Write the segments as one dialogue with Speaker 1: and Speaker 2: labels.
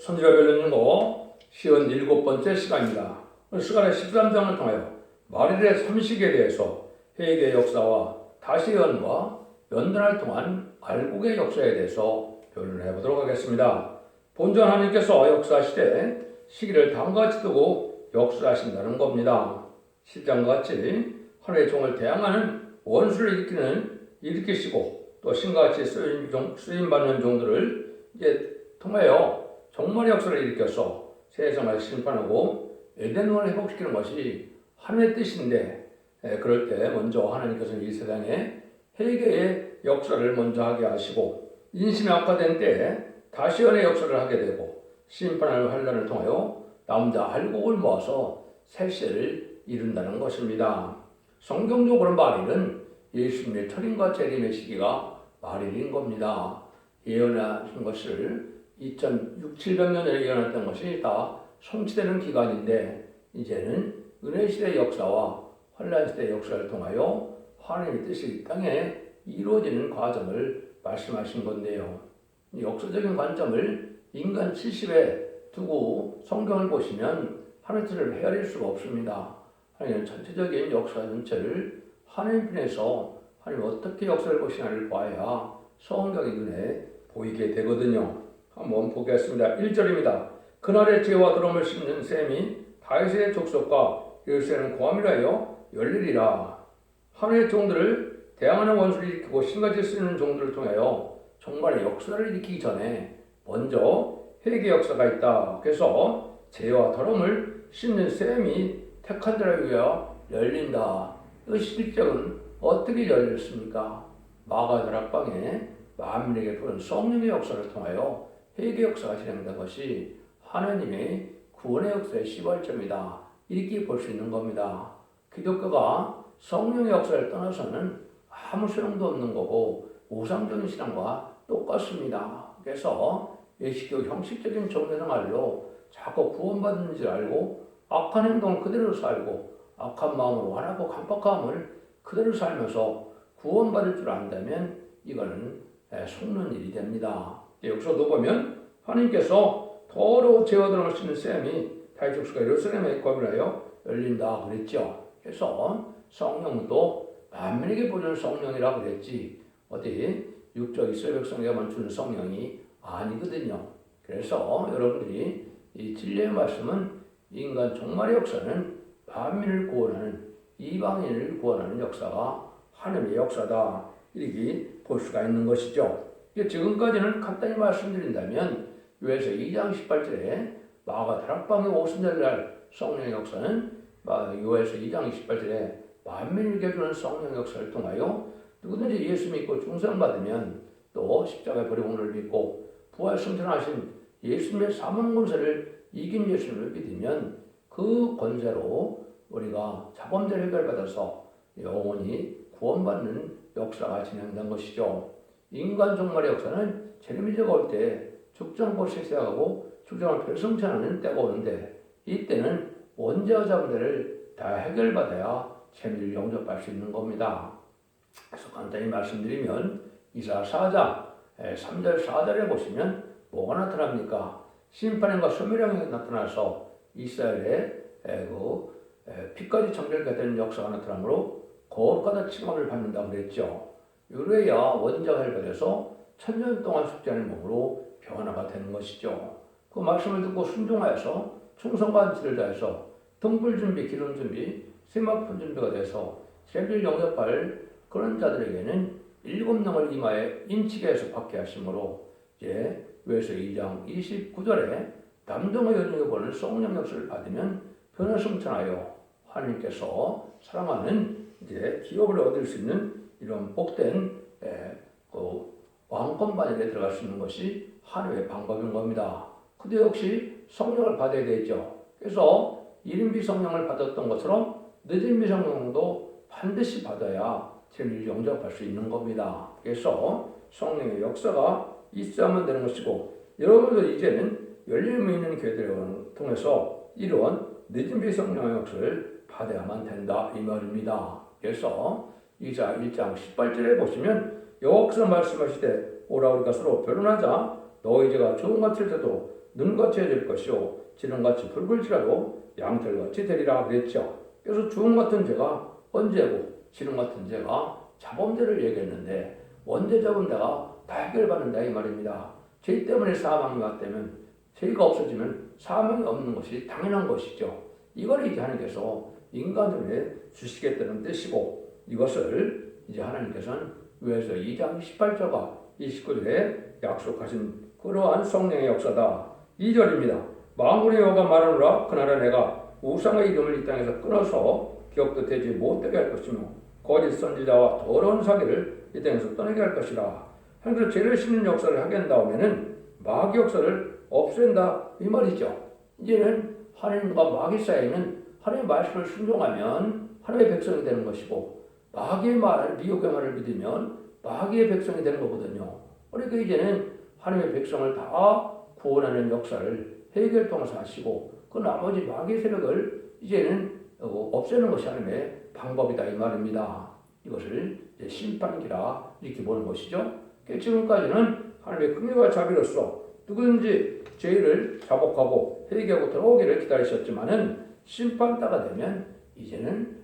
Speaker 1: 선지자 변론연구 57번째 시간입니다. 오늘 시간에 13장을 통하여 말일의 삼식에 대해서 회개의 역사와 다시언과 연단을 통한 알곡의 역사에 대해서 변론해 보도록 하겠습니다. 본전 하나님께서 역사하시되 시기를 다음같이 두고 역사하신다는 겁니다. 10장과 같이 하나님의 종을 대항하는 원수를 일으키시고 또 신같이 쓰임받는 종들을 이제 통하여 정말의 역사를 일으켜서 세상을 심판하고 에덴원을 회복시키는 것이 하나님의 뜻인데, 그럴 때 먼저 하나님께서는 이 세상에 회개의 역사를 먼저 하게 하시고 인심이 악화된 때에 다시언의 역사를 하게 되고 심판하는 환란을 통하여 남자 알곡을 모아서 세세를 이룬다는 것입니다. 성경적으로 말일은 예수님의 철인과 재림의 시기가 말일인 겁니다. 예언한 것을 2600년에 예언했던 것이 다 성취되는 기간인데, 이제는 은혜시대의 역사와 환란시대의 역사를 통하여 하나님의 뜻이 이 땅에 이루어지는 과정을 말씀하신 건데요. 역사적인 관점을 인간 70에 두고 성경을 보시면 하나님의 뜻을 헤아릴 수가 없습니다. 하나님은 전체적인 역사 전체를 하나님 편에서 하나님이 어떻게 역사를 보시나를 봐야 성경의 눈에 보이게 되거든요. 한번 보겠습니다. 1절입니다. 그날의 죄와 더러움을 씹는 셈이 다윗의 족속과 예루살렘 고함이라여 열리리라. 하나님의 종들을 대항하는 원수를 일으키고 신같이 쓰는 종들을 통하여 정말의 역사를 일으키기 전에 먼저 회개 역사가 있다. 그래서 죄와 더러움을 씹는 셈이 택한 자를 위하여 열린다. 이 실적은 어떻게 열렸습니까? 마가 다락방에 만민에게 부른 성령의 역사를 통하여 회개 역사가 진행된 것이 하나님의 구원의 역사의 시발점이다. 이렇게 볼 수 있는 겁니다. 기독교가 성령의 역사를 떠나서는 아무 소용도 없는 거고 우상적인 신앙과 똑같습니다. 그래서 예식교 형식적인 종교생활로 자꾸 구원받는 줄 알고 악한 행동을 그대로 살고 악한 마음으로 완하고 강박함을 그대로 살면서 구원받을 줄 안다면 이거는 속는 일이 됩니다. 여기서도 보면 하나님께서 더러운 죄와 더러움을 씹는 셈이 다윗 족속과 예루살렘에 거하여 열린다 그랬죠. 그래서 성령은 또 만민에게 보여주는 성령이라고 그랬지 어디 육적 이스라엘 백성에게만 주는 성령이 아니거든요. 그래서 여러분들이 이 진리의 말씀은 인간 종말의 역사는 만민을 구원하는 이방인을 구원하는 역사가 하나님의 역사다 이렇게 볼 수가 있는 것이죠. 지금까지는 간단히 말씀드린다면 요에서 2장 18절에 마가 다락방에 오순절 날 성령의 역사는 요에서 2장 28절에 만민을 개주는 성령의 역사를 통하여 누구든지 예수 믿고 중생받으면 또 십자가의 버림을 믿고 부활 승천하신 예수님의 사망 권세를 이긴 예수님을 믿으면 그 권세로 우리가 자범죄를 해결받아서 영원히 구원받는 역사가 진행된 것이죠. 인간 종말의 역사는 재림이제가 올 때 죽정보시 시작하고 죽정을 별성천하는 때가 오는데 이때는 원죄와 자범죄를 다 해결받아야 재미를 영접할 수 있는 겁니다. 그래서 간단히 말씀드리면 이사 4장 3절 4절에 보시면 뭐가 나타납니까? 심판형과 소멸형이 나타나서 이스라엘의 피까지 정결케 되는 역사가 나타나므로 거룩하다 칭함을 받는다고 그랬죠. 이래야 원자가 해결돼서 천년 동안 숙제하는 몸으로 변화가 되는 것이죠. 그 말씀을 듣고 순종하여서 충성과 지를 다해서 등불 준비, 기름 준비, 세마폰 준비가 돼서 재미를 영접할 그런 자들에게는 7명을 이마에 인치게 해서 받게 하심으로 이제 요에서 2장 29절에 남정의 여정에 보는 성령 역사를 받으면 변화승천하여 하나님께서 사랑하는 이제 기업을 얻을 수 있는 이런 복된 왕권 반열에 들어갈 수 있는 것이 하나님의 방법인 겁니다. 근데 역시 성령을 받아야 되죠. 그래서 이른비 성령을 받았던 것처럼 늦은비 성령도 반드시 받아야 재미를 영접할 수 있는 겁니다. 그래서 성령의 역사가 있어야만 되는 것이고 여러분들 이제는 열림이 있는 교회들을 통해서 이런 늦은비 성령의 역사를 받아야만 된다 이 말입니다. 그래서 이사 1장 18절에 보시면 여호와께서 말씀하시되 오라 우리가 서로 변론하자 너희 죄가 좋은 같을 때도 눈같이 될 것이요 지름같이 붉을지라도 양털같이 되리라 그랬죠. 그래서 주홍 같은 죄가 언제고 지름 같은 죄가 자범죄를 얘기했는데 언제 자범죄가 다 해결받는다 이 말입니다. 죄 때문에 사망이 왔다면 죄가 없어지면 사망이 없는 것이 당연한 것이죠. 이걸 이제 하나님께서 인간들에 주시겠다는 뜻이고 이것을 이제 하나님께서는 요에서 2장 18절과 29절에 약속하신 그러한 성령의 역사다. 2절입니다. 만군의 여호와가 말하노라 그날에 내가 우상의 이름을 이 땅에서 끊어서 기억도 되지 못되게 할 것이며 거짓 선지자와 더러운 사기를 이 땅에서 떠나게 할 것이라. 하나님께서 죄를 씻는 역사를 하게 한다음에는 마귀 역사를 없앤다 이 말이죠. 이제는 하나님과 마귀 사이에는 하나님의 말씀을 순종하면 하나님의 백성이 되는 것이고 마귀의 말을 미혹의 말을 믿으면 마귀의 백성이 되는 거거든요. 그러니까 이제는 하나님의 백성을 다 구원하는 역사를 회개를 통해서 하시고 그 나머지 마귀의 세력을 이제는 없애는 것이 하나님의 방법이다 이 말입니다. 이것을 이제 심판기라 이렇게 보는 것이죠. 지금까지는 하나님의 긍휼과 자비로서 누구든지 죄를 자복하고 회개하고 돌아오기를 기다리셨지만은 심판따가 되면 이제는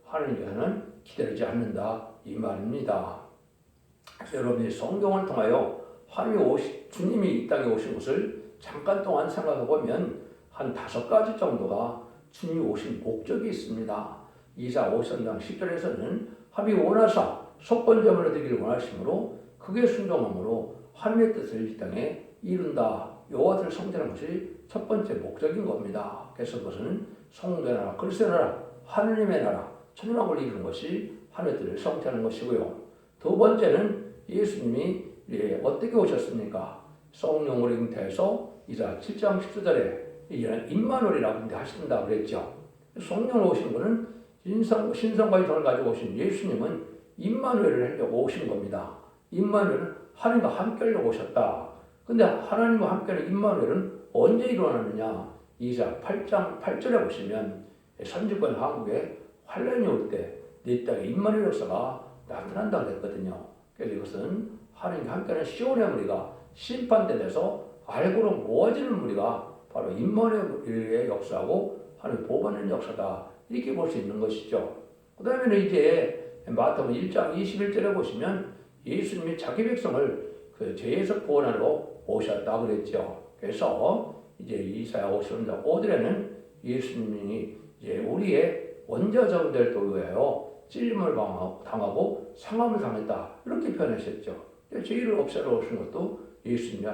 Speaker 1: 하나님께서는 기다리지 않는다 이 말입니다. 그래서 여러분이 성경을 통하여 주님이 이 땅에 오신 것을 잠깐 동안 생각해 보면 한 5가지 정도가 주님이 오신 목적이 있습니다. 이사 5장당 10절에서는 하나님이 원하사 속건제물을 드리기를 원하심으로 그게 순종함으로 하나님의 뜻을 이 땅에 이룬다. 여호와를 성전하는 것이 첫 번째 목적인 겁니다. 그래서 그것은 성도의 나라, 그리스도의 나라, 하느님의 나라, 천국을 이루는 것이 하나님의 뜻을 성취하는 것이고요. 두 번째는 예수님이 어떻게 오셨습니까? 성령으로 잉태해서 이사 7장 14절에 이제는 임마누엘이라고 하신다 그랬죠. 성령으로 오신 분은 신성과 인성을 가지고 오신 예수님은 임마누엘을 하려고 오신 겁니다. 임마누엘은 하나님과 함께 하려고 오셨다. 근데 하나님과 함께하는 임마누엘은 언제 일어나느냐? 이사 8장 8절에 보시면 선지권 한국에 환란이 올 때 네 땅에 임마누엘 역사가 나타난다고 했거든요. 그래서 이것은 하나님과 함께하는 시온의 무리가 심판대 돼서 알고로 모아지는 무리가 바로 임마누엘의 역사하고 하나님 보호받는 역사다. 이렇게 볼 수 있는 것이죠. 그 다음에는 이제 마태복음 1장 21절에 보시면 예수님이 자기 백성을 그 죄에서 구원하러 오셨다 그랬죠. 그래서 이제 이사야 55장 5절에는 예수님이 이제 우리의 원자자들도 위하여 찔림을 당하고 상함을 당했다 이렇게 표현하셨죠. 죄를 없애러 오신 것도 예수님이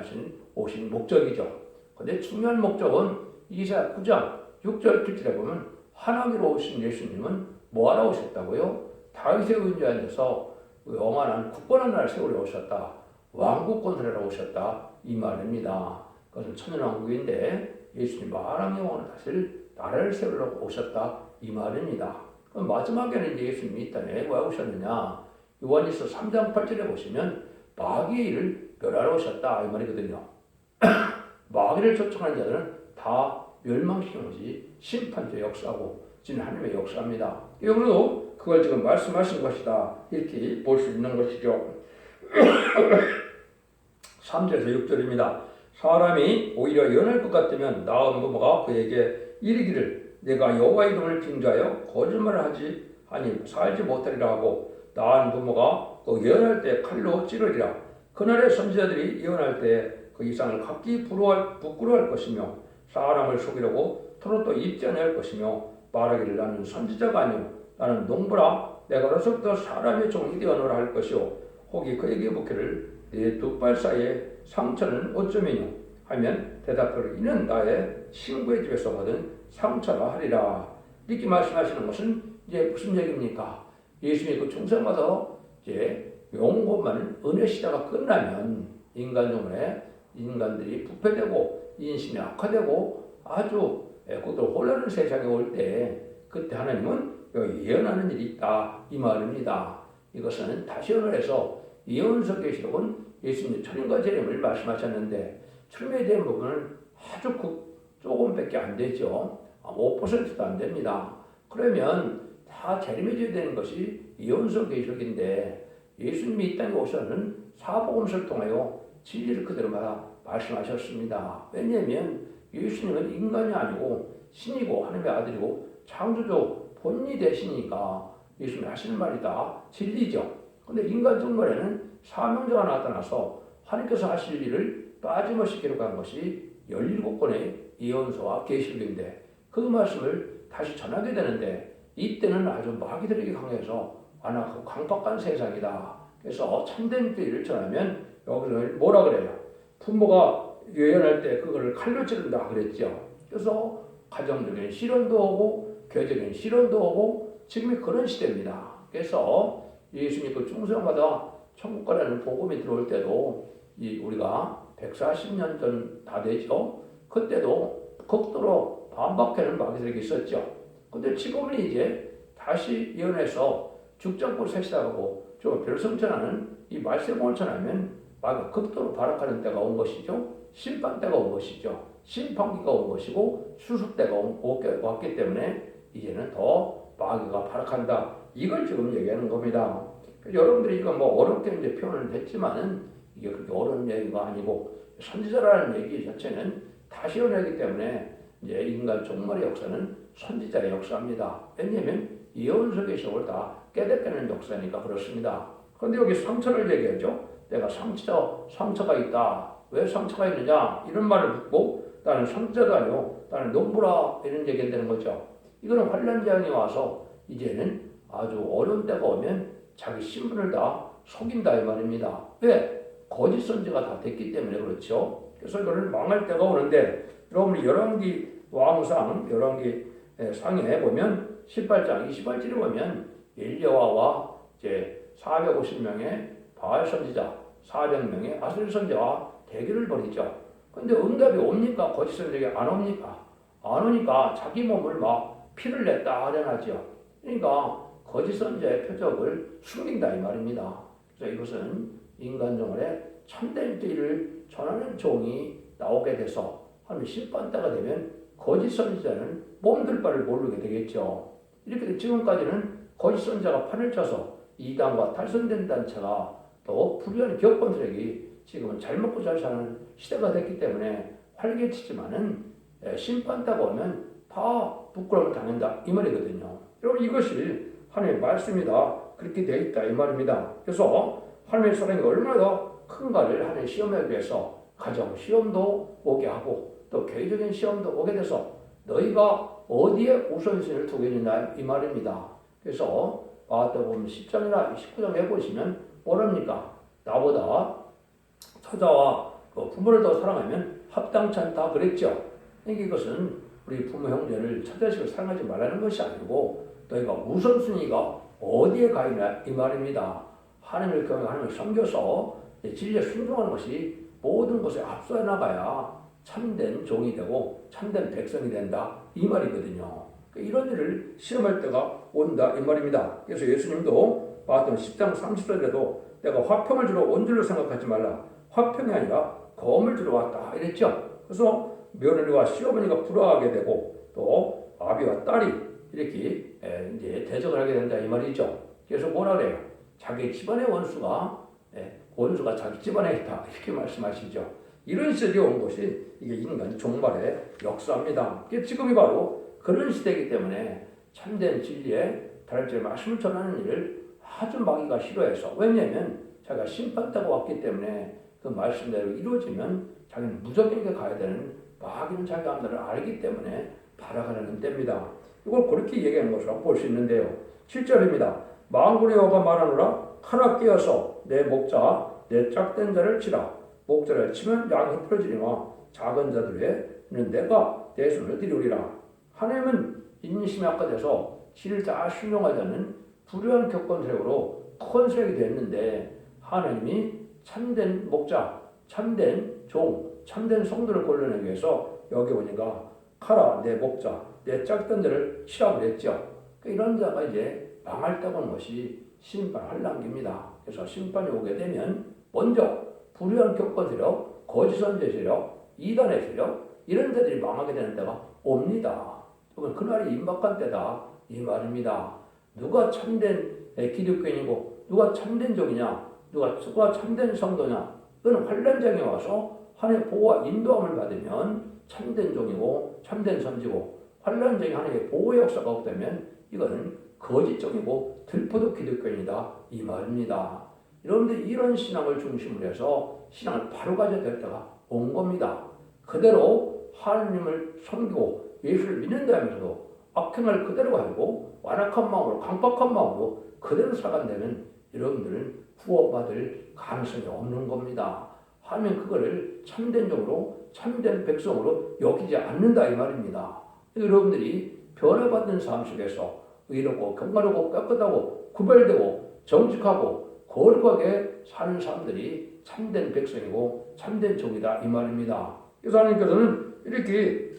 Speaker 1: 오신 목적이죠. 그런데 중요한 목적은 이사야 9장 6절 7절에 보면 하나님으로 오신 예수님은 뭐하러 오셨다고요? 다윗의 의인좌에 앉아서 영원한 굳건한 나라를 세우러 오셨다. 왕국 건설하러 오셨다. 이 말입니다. 그것은 천연왕국인데 예수님 만왕의 왕으로 다시 나라를 세우려고 오셨다. 이 말입니다. 그럼 마지막에는 예수님이 이 땅에 왜 오셨느냐? 요한일서 3장 8절에 보시면 마귀의 일을 멸하러 오셨다. 이 말이거든요. 마귀를 쫓아가는 자들은 다 멸망시키는 것이 심판의 역사고 지금 하나님의 역사입니다. 여러분도 그걸 지금 말씀하신 것이다. 이렇게 볼 수 있는 것이죠. 3절에서 6절입니다. 사람이 오히려 연할 것 같으면 나은 부모가 그에게 이르기를 내가 여호와 이름을 빙자하여 거짓말을 하지 아니 살지 못하리라 하고 나은 부모가 그 예언할 때 칼로 찌르리라. 그날의 선지자들이 예언할 때 그 이상을 각기 부끄러워할 것이며 사람을 속이려고 털어도 입지 않을 것이며 말하기를 나는 선지자가 아니오 나는 농부라 내가 어려서부터 사람의 종이 되어노라 할 것이오 혹이 그에게 묻기를 내 두 발 사이에 상처는 어쩌면요 하면 대답하기를 이는 나의 친구의 집에서 받은 상처라 하리라. 이렇게 말씀하시는 것은 이제 무슨 얘기입니까? 예수님이 그 중생마다 이제 영원만 은혜 시대가 끝나면 인간들이 부패되고 인심이 악화되고 아주 그것도 혼란한 세상에 올 때 그때 하나님은 예언하는 일이 있다 이 말입니다. 이것은 다시 말해서 예언서 계시록은 예수님 철인과 재림을 말씀하셨는데 철임에 대한 부분은 아주 조금밖에 안 되죠. 5%도 안 됩니다. 그러면 다 재림해져야 되는 것이 예언서 계시록인데 예수님이 이 땅에 오셔는 사복음서를 통하여 진리를 그대로 말씀하셨습니다. 왜냐하면 예수님은 인간이 아니고 신이고 하나님의 아들이고 창조주 본인이 되시니까 예수님이 하시는 말이 다 진리죠. 근데 인간 정말에는 사명자가 나타나서 하나님께서 하실 일을 빠짐없이 기록한 것이 17권의 예언서와 계시록인데 그 말씀을 다시 전하게 되는데 이때는 아주 마귀들에게 강해서 아나 그 광박한 세상이다. 그래서 참된 교리를 전하면 여기서 뭐라 그래요? 부모가 예언할 때 그거를 칼로 찌른다 그랬죠. 그래서 가정적인 실현도 오고 교회적인 실현도 오고 지금이 그런 시대입니다. 그래서 예수님 그 중생마다 천국 가라는 복음이 들어올 때도 우리가 140년 전 다 되죠. 그때도 극도로 반박하는 마귀들이 있었죠. 근데 지금은 이제 다시 예언해서 죽장고 세시다고 좀 별성천하는 이 말세봉을 전하면 마귀가 극도로 발악하는 때가 온 것이죠. 심판 때가 온 것이죠. 심판기가 온 것이고 수습 때가 왔기 때문에 이제는 더 마귀가 발악한다. 이걸 지금 얘기하는 겁니다. 여러분들이 이거 뭐 어렵게 이제 표현을 했지만은 이게 그렇게 어려운 얘기가 아니고 선지자라는 얘기 자체는 다시 연애하기 때문에 이제 인간 종말의 역사는 선지자의 역사입니다. 왜냐하면 예언 속의 시험을 다 깨닫게 역사니까 그렇습니다. 그런데 여기 상처를 얘기하죠. 내가 상처가 있다. 왜 상처가 있느냐? 이런 말을 묻고 나는 선지자도 아니고 나는 농부라 이런 얘기가 되는 거죠. 이거는 환란장이 와서 이제는 아주 어려운 때가 오면 자기 신분을 다 속인다 이 말입니다. 왜? 거짓 선지가 다 됐기 때문에 그렇죠. 그래서 이거는 망할 때가 오는데 여러분 열왕기 왕상 열왕기 상에 보면 18장 28절에 보면 엘리야와 이제 450명의 바알 선지자 400명의 아스리 선지자와 대결을 벌이죠. 근데 응답이 옵니까? 거짓 선지자가 안 옵니까? 안 오니까 자기 몸을 막 피를 냈다 하려나죠. 그러니까 거짓 선지자의 표적을 숨긴다 이 말입니다. 그래서 이것은 인간 정월에 참된 길을 전하는 종이 나오게 돼서 한 심판 때가 되면 거짓 선지자는 몸둘 바를 모르게 되겠죠. 이렇게 지금까지는 거짓 선지자가 판을 쳐서 이단과 탈선된 단체가 또 불의한 교권들에게 지금은 잘 먹고 잘 사는 시대가 됐기 때문에 활개치지만은 심판 때가 오면 다 부끄러움을 당한다 이 말이거든요. 여러분 이것이 하나님의 말씀이다 그렇게 되어 있다 이 말입니다. 그래서 하나님의 사랑이 얼마나 더 큰가를 하나님의 시험에 비해서 가정 시험도 오게 하고 또 교회적인 시험도 오게 돼서 너희가 어디에 우선순위를 두게 되냐 이 말입니다. 그래서 마태복음 10장이나 19장에 보시면 뭐랍니까? 나보다 처자와 부모를 더 사랑하면 합당치 않다 그랬죠. 이것은 우리 부모 형제를 처자식을 사랑하지 말라는 것이 아니고 너희가 우선순위가 어디에 가 있냐 이 말입니다. 하나님을 경외하고 하나님을 섬겨서 진리에 순종하는 것이 모든 것에 앞서 나가야 참된 종이 되고 참된 백성이 된다 이 말이거든요. 이런 일을 시험할 때가 온다 이 말입니다. 그래서 예수님도 마태복음 10장 30절에도 내가 화평을 주러 온 줄로 생각하지 말라. 화평이 아니라 검을 주러 왔다 이랬죠. 그래서 며느리와 시어머니가 불화하게 되고 또 아비와 딸이 이렇게 이제 대적을 하게 된다 이 말이죠. 그래서 뭐라 그래요? 자기 집안의 원수가 자기 집안에 있다 이렇게 말씀하시죠. 이런 시대에 온 것이 이게 인간 종말의 역사입니다. 지금이 바로 그런 시대이기 때문에 참된 진리에 다른 말씀을 전하는 일을 아주 마귀가 싫어해서 왜냐하면 자기가 심판대가 왔기 때문에 그 말씀대로 이루어지면 자기는 무적에게 가야 되는 마귀는 자기 암들을 알기 때문에 발악하려는 때입니다. 이걸 그렇게 얘기하는 것으로 볼 수 있는데요. 7절입니다. 만군의 여호와가 말하노라 하나 깨어서 내 목자 내 짝된 자를 치라. 목자를 치면 양이 흩어지리와 작은 자들에는 내가 내 손을 들이우리라. 하나님은 인심이 악화돼서 진리를 다 순종하지 않는 불의한 교권세력으로 큰 세력이 됐는데 하나님이 참된 목자, 참된 종, 참된 성도를 골라내기 위해서 여기 보니까 카라 내 목자, 내 짝던 자를 치라고 그랬죠. 이런 자가 이제 망할 때 오는 것이 심판 환란기입니다. 그래서 심판이 오게 되면 먼저 불의한 교권 세력, 거짓 선지 세력, 이단의 세력 이런 데들이 망하게 되는 때가 옵니다. 그날이 임박한 때다 이 말입니다. 누가 참된 기독교인이고 누가 참된 종이냐 누가 참된 성도냐 이거는 환란장에 와서 하나님의 보호와 인도함을 받으면 참된 종이고 참된 선지고, 환난 중에 하나님의 보호 역사가 없다면 이거는 거짓 종이고 들포도 기독교인이다 이 말입니다. 여러분들 이런 신앙을 중심으로 해서 신앙을 바로 가져야 될 때가 온 겁니다. 그대로 하나님을 섬기고 예수를 믿는다 하면서도 악행을 그대로 가지고 완악한 마음으로 강박한 마음으로 그대로 살아간다면 여러분들은 구원받을 가능성이 없는 겁니다. 하나님은 그거를 참된 종으로 참된 백성으로 여기지 않는다 이 말입니다. 여러분들이 변화받는 삶 속에서 의롭고 경건하고 깨끗하고 구별되고 정직하고 거룩하게 사는 사람들이 참된 백성이고 참된 종이다 이 말입니다. 그래서 하나님께서는 이렇게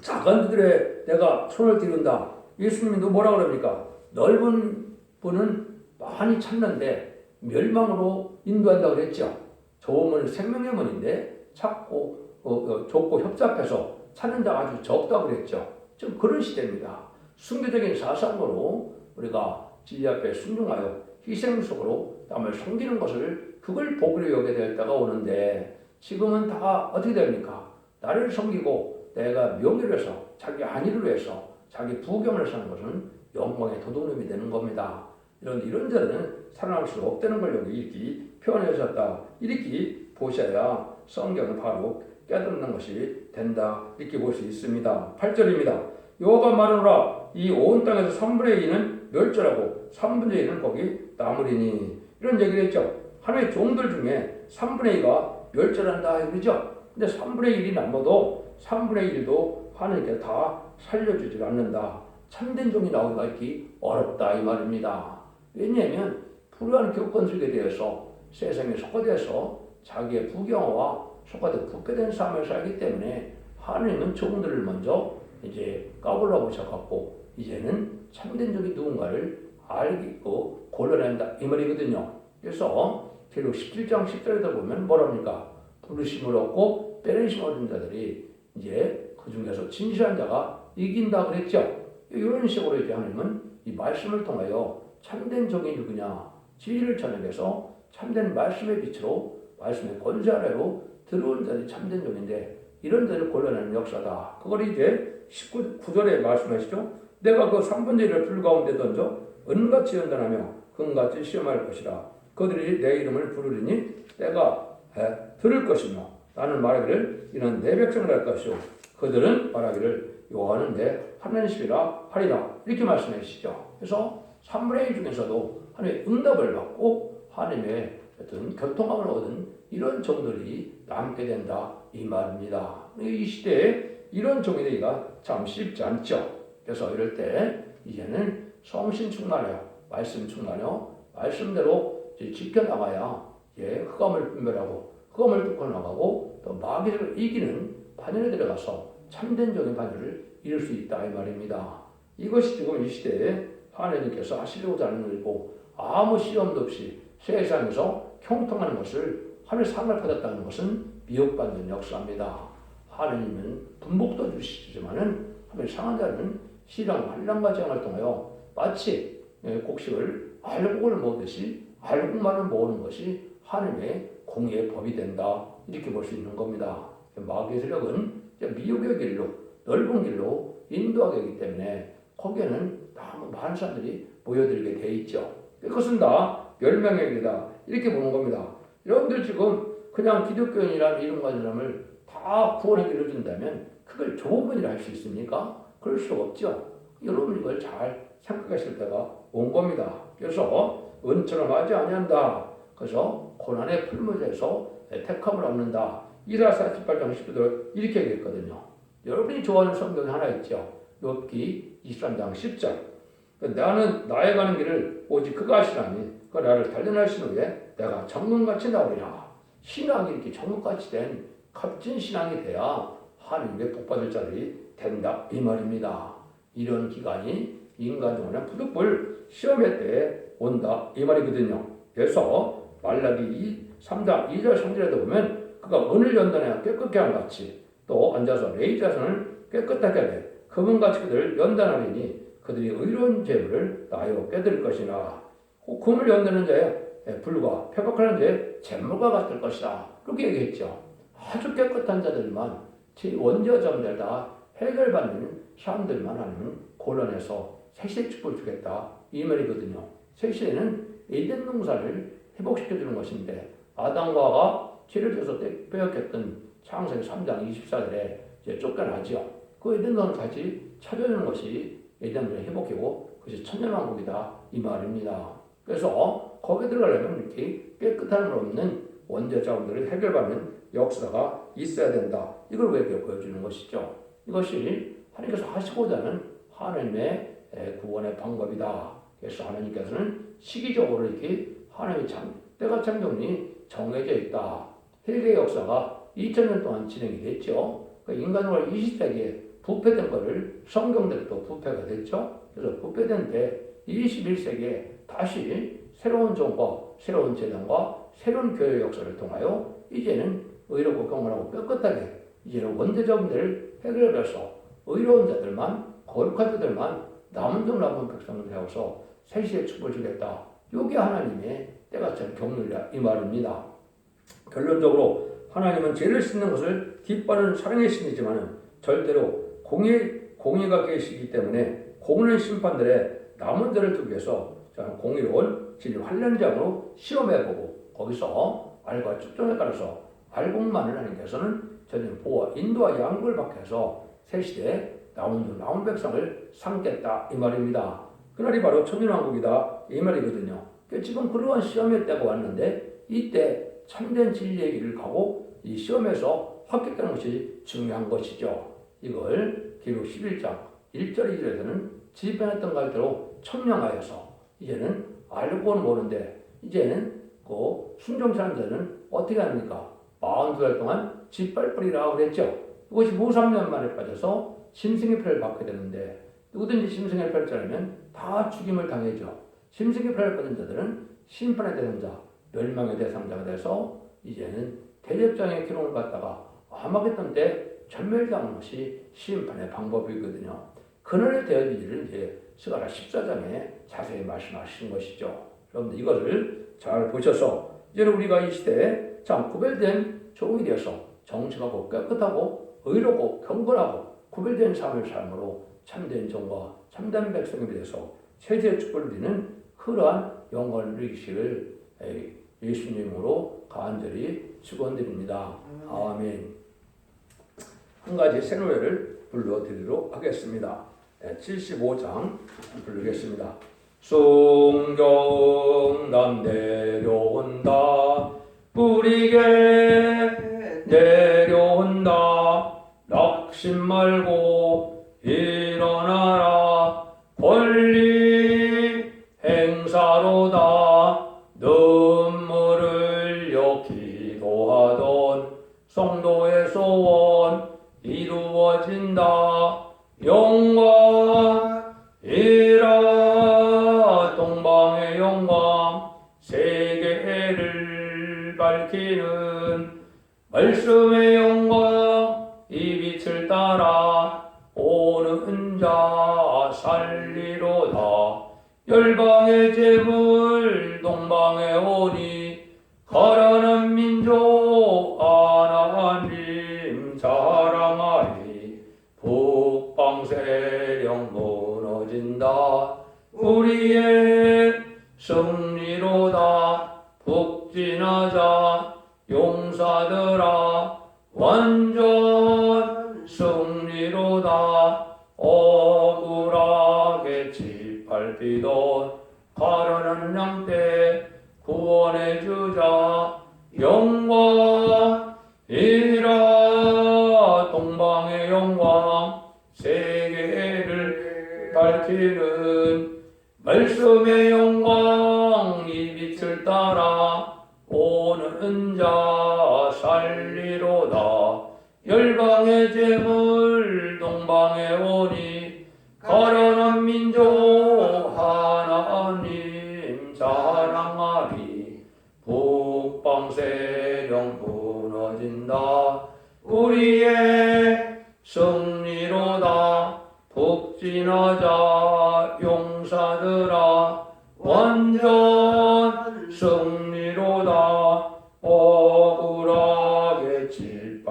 Speaker 1: 작은 들에 내가 손을 띄운다. 예수님도 뭐라 그럽니까? 넓은 분은 많이 찾는데 멸망으로 인도한다고 그랬죠. 좁은 문은 생명의 문인데 좁고 협잡해서 찾는 자가 아주 적다고 그랬죠. 지금 그런 시대입니다. 순교적인 사상으로 우리가 진리 앞에 순종하여 희생 속으로 남을 섬기는 것을 그걸 복으로 여겨야 될 때가 오는데 지금은 다 어떻게 됩니까? 나를 섬기고 내가 명예를 해서 자기 안위를 위해서 자기 부경을 사는 것은 영광의 도둑놈이 되는 겁니다. 이런 데는 살아날 수 없다는 걸 여기 이렇게 표현하셨다. 이렇게 보셔야 성경을 바로 깨닫는 것이 된다. 이렇게 볼 수 있습니다. 8절입니다. 여호와가 말하노라 이 온 땅에서 3분의 2는 멸절하고 3분의 1은 거기 남으리니 이런 얘기를 했죠. 하나님의 종들 중에 3분의 2가 멸절한다 그러죠. 근데 3분의 1이 남아도 3분의 1도 하나님께 다 살려주지 않는다. 참된 종이 나오기가 이렇게 어렵다 이 말입니다. 왜냐하면 불우한 교권 속에 대해서 세상에 속화돼서 자기의 부경화와 속화돼 붙게 된 삶을 살기 때문에 하나님은 종들을 먼저 이제 까불러 보셔갖고 이제는 참된 종이 누군가를 알고 골라낸다 이 말이거든요. 그래서 계속 17장 10절에다 보면 뭐랍니까? 부르심을 얻고 빼내심 얻은 자들이 이제 그 중에서 진실한 자가 이긴다 그랬죠. 이런 식으로 이제 하나님은 이 말씀을 통하여 참된 종이 누구냐? 진리를 전해서 참된 말씀의 빛으로 말씀의 권세 아래로 들어온 자들이 참된 종인데 이런 자를 골라내는 역사다. 그걸 이제 19절에 말씀하시죠. 내가 그 3분의 1을 불 가운데 던져 은같이 연단하며 금같이 시험할 것이라. 그들이 내 이름을 부르리니 내가 들을 것이며 나는 말하기를 이는 내 백성을 할 것이요 그들은 말하기를 여호와는 내 하나님이라 하리라. 이렇게 말씀해 주시죠. 그래서 3분의 1 중에서도 하나님의 응답을 받고 하나님의 어떤 교통함을 얻은 이런 종들이 남게 된다 이 말입니다. 이 시대에 이런 종이 되기가 참 쉽지 않죠. 그래서 이럴 때 이제는 성신 충만하여 말씀 충만하여 말씀대로 지켜나가야 흑암을 분별하고 흑암을 뚫고 나가고 또 마귀를 이기는 반열에 들어가서 참된 종의 반열을 이룰 수 있다 이 말입니다. 이것이 지금 이 시대에 하나님께서 하시려고 하는 일이고 아무 시험도 없이 세상에서 형통하는 것을 하늘 상을 받았다는 것은 미혹받는 역사입니다. 하나님은 분복도 주시지만은 하늘 상한 자는 시랑 환난과 재앙을 통하여 마치 곡식을 알곡을 먹듯이 알곡만을 먹는 것이 하나님의 공의의 법이 된다 이렇게 볼 수 있는 겁니다. 마귀의 세력은 미혹의 길로 넓은 길로 인도하게 하기 때문에 거기에는 너무 많은 사람들이 모여들게 돼 있죠. 그것은 다 멸망의 길이다 이렇게 보는 겁니다. 여러분들 지금 그냥 기독교인이라는 이름 가진 사람을 다 구원의 길로 준다면 그걸 좋은 분이라 할 수 있습니까? 그럴 수 없죠. 여러분 이걸 잘 생각하실 때가 온 겁니다. 그래서 은처럼 하지 아니한다. 그래서 고난의 풀무에서 택함을 얻는다. 이사야 48장 19절 이렇게 얘기했거든요. 여러분이 좋아하는 성경이 하나 있죠. 욥기 23장 10절. 나는 나의 가는 길을 오직 그가 하시나니 그 나를 단련하신 후에 내가 정금같이 나오리라. 신앙이 이렇게 정금같이 된 값진 신앙이 돼야 하나님의 복받을 자들이 된다 이 말입니다. 이런 기간이 인간 영혼의 부득불 시험의 때에 온다 이 말이거든요. 그래서 말라기 3장 2절 3절에도 보면 그가 은을 연단하여 깨끗게 한 같이 또 앉아서 레이자선을 깨끗하게 하되 그분같이 그들을 연단하리니 그들이 의로운 재물을 나여 빼들 것이나 금을 연다는 자의 불과 폐박하는 자의 재물과 같을 것이다. 그렇게 얘기했죠. 아주 깨끗한 자들만, 원죄자들 다 해결받는 사람들만 하는 곤란해서 새시대 축복을 주겠다 이 말이거든요. 새시대는 에덴 동산을 회복시켜주는 것인데 아담과 하와가 죄를 져서 빼앗겼던 창세기 3장 24절에 이제 쫓겨나죠. 그 에덴 동산을 다시 찾아주는 것이 에덴을 회복하고 그것이 천년왕국이다 이 말입니다. 그래서 거기에 들어가려면 이렇게 깨끗함을 없는 원죄 자원들을 해결받는 역사가 있어야 된다. 이걸 왜 보여주는 것이죠. 이것이 하나님께서 하시고자 하는 하나님의 구원의 방법이다. 그래서 하나님께서는 시기적으로 이렇게 하나님의 때가 창조문이 정해져 있다. 회개의 역사가 2000년 동안 진행이 됐죠. 그러니까 인간으로 20세기에 부패된 것을 성경대로 또 부패가 됐죠. 그래서 부패된 때 21세기에 다시 새로운 정법, 새로운 재단과 새로운 교회 역사를 통하여 이제는 의롭고 경건하고 깨끗하게 이제는 원죄적 문제를 해결해서 의로운 자들만, 거룩한 자들만 남은 종 남은 백성을 되어서 새시대 축복을 주겠다. 이게 하나님의 때가 참 경륜이다 이 말입니다. 결론적으로 하나님은 죄를 씻는 것을 기뻐하는 사랑의 신이지만 절대로 공의가 계시기 때문에 공의는 심판들의 남은 자를 두기 위해서 공의로운 진리 환란장으로 시험해보고 거기서 알과 축종에 따라서 알곡만을 하나님께서는 전혀 보호와 인도와 양육을 받게 해서 새시대에 남은 백성을 삼겠다 이 말입니다. 그날이 바로 천년왕국이다 이 말이거든요. 지금 그러한 시험의 때가 왔는데 이때 참된 진리의 길을 가고 이 시험에서 합격하는 것이 중요한 것이죠. 이걸 기록 11장 1절 2절에서는 지변했던 갈대로 청량하여서 이제는 알고는 모르는데 이제는 그 순종 사람들은 어떻게 합니까? 42달 동안 짓밟으리라 그랬죠. 이것이 무삼년 만에 빠져서 짐승의 표를 받게 되는데 누구든지 짐승의 표를 따르면 다 죽임을 당해죠. 짐승의 표를 받은 자들은 심판의 대상자, 멸망의 대상자가 돼서 이제는 대접장의 기록을 갖다가 아마겟돈 때 전멸당하는 것이 심판의 방법이거든요. 그날의 대비를 이제 스가랴 14장에 자세히 말씀하신 것이죠. 여러분들 이것을 잘 보셔서 이제는 우리가 이 시대에 참 구별된 종이 되어서 정직하고 깨끗하고 의롭고 경건하고 구별된 삶을 삶으로 참된 종과 참된 백성이 되어서 세대의 축복을 누리는 그러한 영광을 누리시기를 예수님으로 간절히 축원드립니다. 아멘. 한 가지 새 노래를 불러드리도록 하겠습니다. 75장 부르겠습니다. 숭경남 내려온다 뿌리게 내려온다 낙심 말고 일어나라 권리 행사로다 눈물을 흘려 기도하던 성도의 소원 이루어진다 영광이라 동방의 영광 세계를 밝히는 말씀의 영광 이 빛을 따라 오는 자 살리로다 열방의 재물 동방에 오니 가련한 민족 하나님 자랑하리 북방세력 무너진다 우리의 승리로다 북진하자 용사들아 완전 승리로다 억울하게 짓밟히던 가련한 양떼 구원해 주자 영광이라 동방의 영광 세계를 밝히는 말씀의 영광 이 빛을 따라 오는 자 살리로다 열방의 재물 동방에 오니 가련한 민족 하나님 자랑하리 북방세력 무너진다 우리의 승리로다 북진하자 용사들아 완전 승리로다 억울하게 짓밟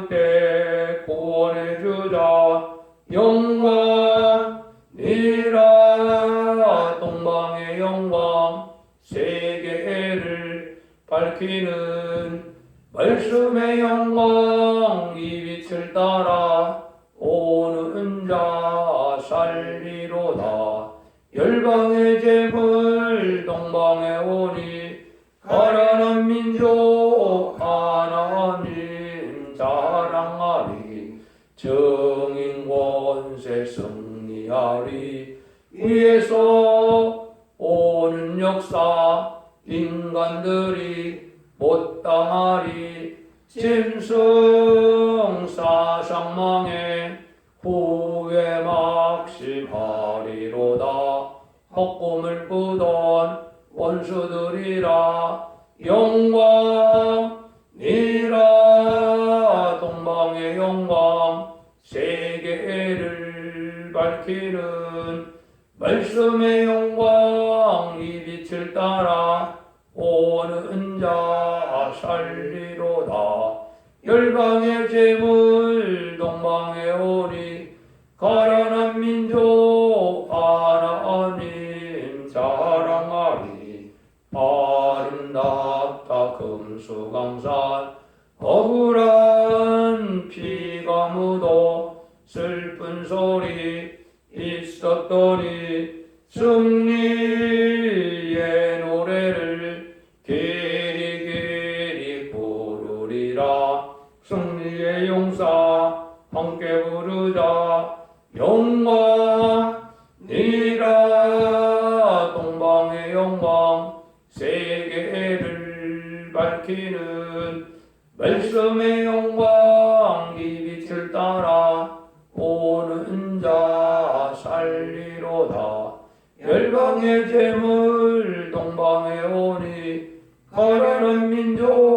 Speaker 1: 때 구원해 주자 영광이라 동방의 영광 세계를 밝히는 말씀의 영광 이 빛을 따라 오는 자 살리로다 열방의 재물 동방에 오니 가련한 민족 하나님 자랑하리 정인 권세 승리하리 위에서 오는 역사 인간들이 못 당하리 짐승 사상망에 후회 막심하리로다 헛꿈을 꾸던 원수들이라 영광이라 동방의 영광 세계를 밝히는 말씀의 영광 이 빛을 따라 오는 자 살리로다 열방의 재물 동방에 오니 가련한 민족 하나님 자랑하리 아름답다 금수강산 억울한 피가 묻어 슬픈 소리 있었더니 승리의 노래를 길이 부르리라 승리의 용사 함께 부르자 영광이라 동방의 영광 세계를 밝히는 말씀의 영광 이 빛을 따라 오는 자 살리로다 열방의 재물 동방에 오니 가련한 민족